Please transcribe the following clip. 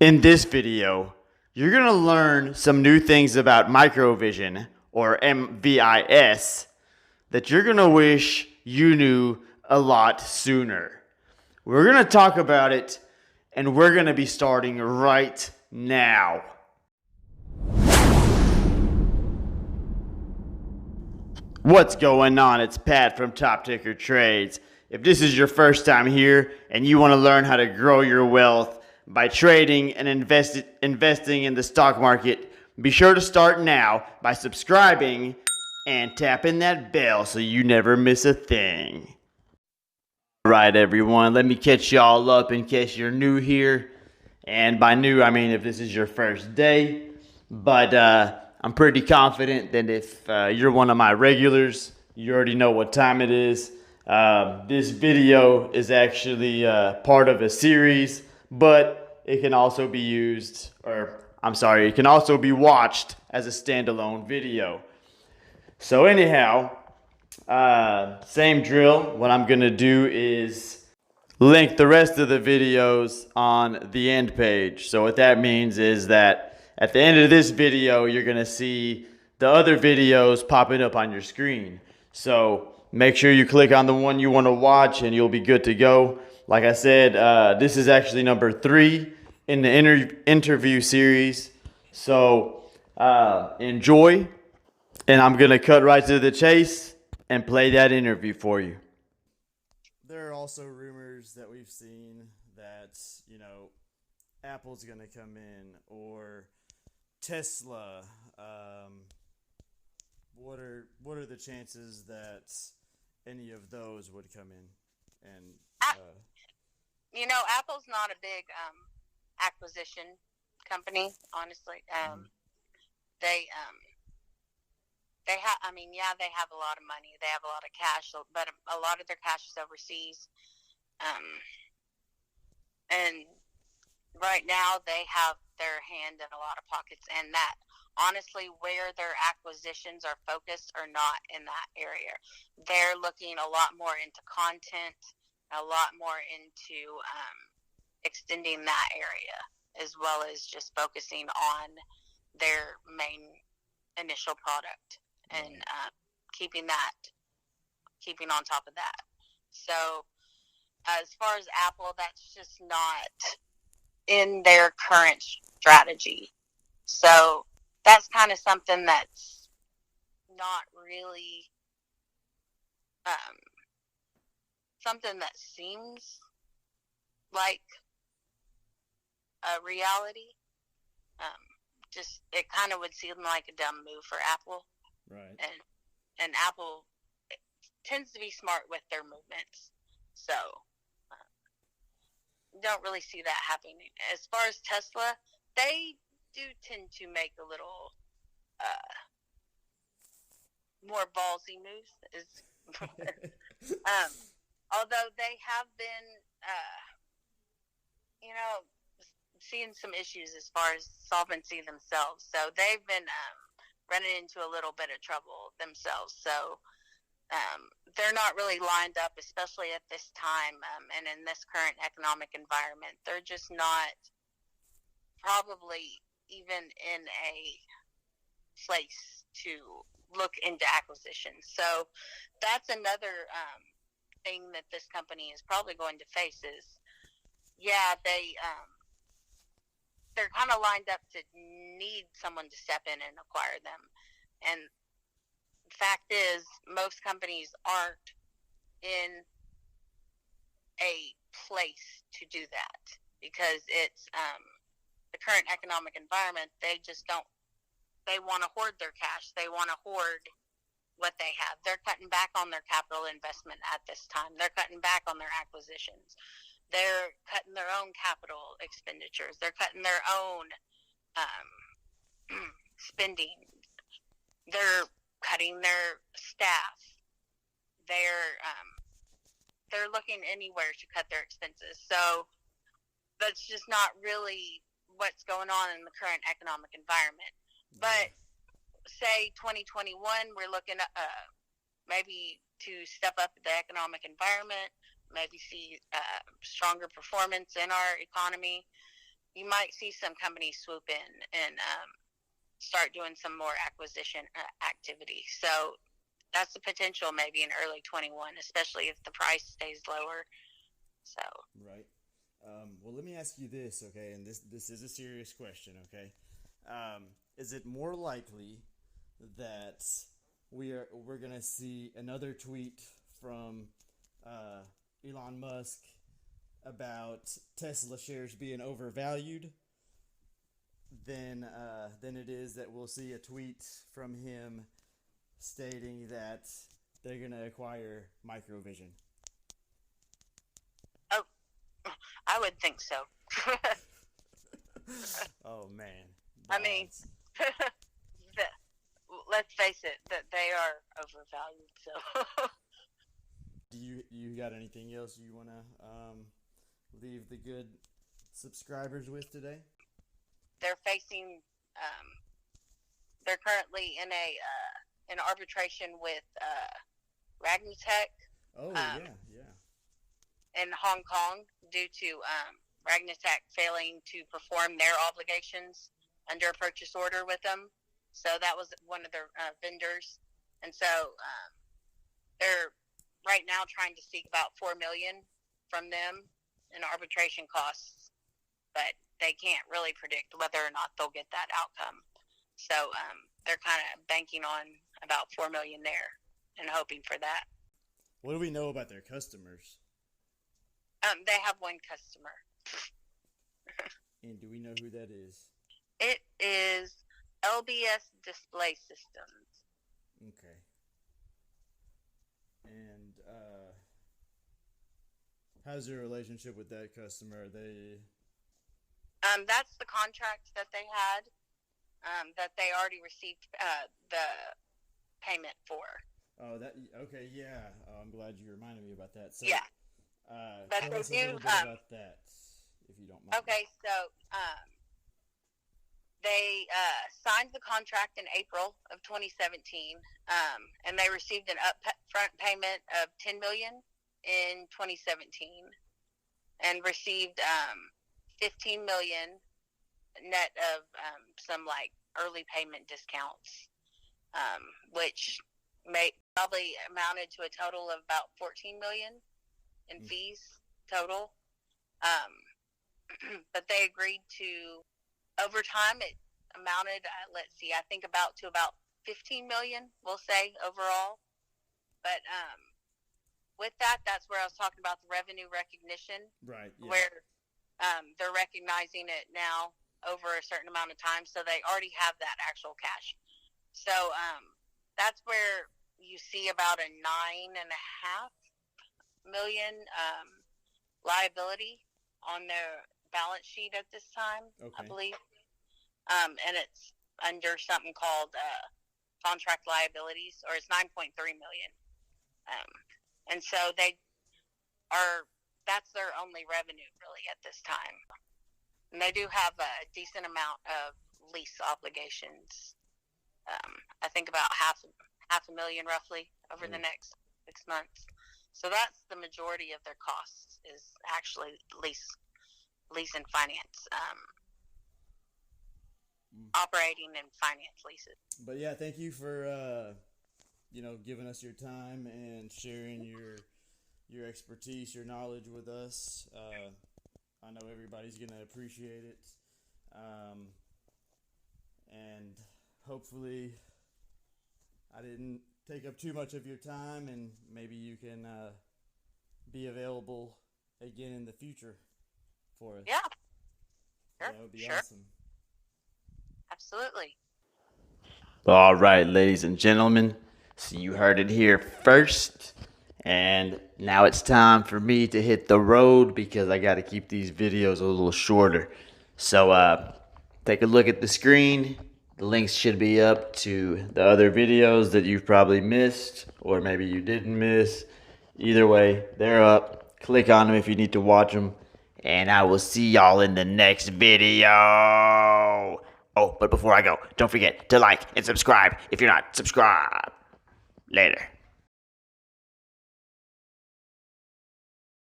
In this video, you're going to learn some new things about Microvision, or MVIS, that you're going to wish you knew a lot sooner. We're going to talk about it, and we're going to be starting right now. What's going on? It's Pat from Top Ticker Trades. If this is your first time here and you want to learn how to grow your wealth by trading and investing in the stock market, be sure to start now by subscribing and tapping that bell so you never miss a thing. All right, everyone, let me catch y'all up in case you're new here. And by new, I mean if this is your first day. But I'm pretty confident that if you're one of my regulars, you already know what time it is. This video is actually part of a series, but it can also be used, it can also be watched as a standalone video. So anyhow, same drill. What I'm going to do is link the rest of the videos on the end page. So what that means is that at the end of this video, you're going to see the other videos popping up on your screen. So make sure you click on the one you want to watch and you'll be good to go. Like I said, this is actually number 3 in the interview series. So enjoy, and I'm going to cut right to the chase and play that interview for you. There are also rumors that we've seen that, Apple's going to come in, or Tesla. What are the chances that any of those would come in? And Apple's not a big acquisition company, honestly. They have, they have a lot of money, they have a lot of cash, but a lot of their cash is overseas. And right now they have their hand in a lot of pockets, and that honestly where their acquisitions are focused are not in that area. They're looking a lot more into content, a lot more into extending that area, as well as just focusing on their main initial product and keeping on top of that. So as far as Apple, that's just not in their current strategy. So that's kind of something that's not really something that seems like a reality. Just it kind of would seem like a dumb move for Apple. Right. And Apple tends to be smart with their movements. So don't really see that happening. As far as Tesla, they do tend to make a little more ballsy moves. Although they have been, seeing some issues as far as solvency themselves. So they've been running into a little bit of trouble themselves. So they're not really lined up, especially at this time and in this current economic environment. They're just not probably even in a place to look into acquisitions. So that's another thing that this company is probably going to face is, they're kind of lined up to need someone to step in and acquire them. And the fact is, most companies aren't in a place to do that because it's the current economic environment. They want to hoard their cash. They want to hoard what they have. They're cutting back on their capital investment at this time. They're cutting back on their acquisitions. They're cutting their own capital expenditures. They're cutting their own spending. They're cutting their staff. They're looking anywhere to cut their expenses. So that's just not really what's going on in the current economic environment. But say 2021, we're looking at maybe to step up the economic environment, maybe see stronger performance in our economy. you might see some companies swoop in and start doing some more acquisition activity. So that's the potential maybe in early 21, especially if the price stays lower. So right. Well, let me ask you this, okay? And this is a serious question, okay? Is it more likely that we're gonna see another tweet from Elon Musk about Tesla shares being overvalued than it is that we'll see a tweet from him stating that they're gonna acquire Microvision? oh, I would think so. Oh man. I mean, let's face it, that they are overvalued. So do you got anything else you wanna leave the good subscribers with today? they're facing. They're currently in an arbitration with Ragnatech. Oh Um, yeah. in Hong Kong due to Ragnatech failing to perform their obligations under a purchase order with them. So that was one of their vendors, and so they're right now trying to seek about $4 million from them in arbitration costs, but they can't really predict whether or not they'll get that outcome. So they're kind of banking on about $4 million there and hoping for that. What do we know about their customers? They have one customer. And do we know who that is? It is LBS Display Systems. Okay. And how's your relationship with that customer? That's the contract that they had, that they already received the payment for. Oh, that okay, yeah. Oh, I'm glad you reminded me about that. So, Yeah. But tell they us a do, little bit about that, if you don't mind. Okay, so they signed the contract in April of 2017, and they received an upfront payment of $10 million in 2017, and received $15 million net of some like early payment discounts, which probably amounted to a total of about $14 million in fees total. But they agreed to, over time, it amounted, I think about 15 million, we'll say, overall. But with that, that's where I was talking about the revenue recognition. Right. Yeah. Where they're recognizing it now over a certain amount of time, so they already have that actual cash. So that's where you see about a $9.5 million liability on their balance sheet at this time, okay. I believe. And it's under something called contract liabilities, or it's $9.3 million. And so that's their only revenue really at this time. And they do have a decent amount of lease obligations. I think about half a million roughly over the next 6 months. So that's the majority of their costs, is actually lease and finance, operating and finance leases. But yeah, thank you for giving us your time and sharing your expertise, your knowledge with us. I know everybody's gonna appreciate it, and hopefully I didn't take up too much of your time, and maybe you can be available again in the future for us. Yeah. Sure. That would be awesome. Absolutely. All right, ladies and gentlemen. So you heard it here first. And now it's time for me to hit the road because I got to keep these videos a little shorter. So take a look at the screen. The links should be up to the other videos that you've probably missed, or maybe you didn't miss. Either way, they're up. Click on them if you need to watch them. And I will see y'all in the next video. Oh, but before I go, don't forget to like and subscribe if you're not subscribed. Later.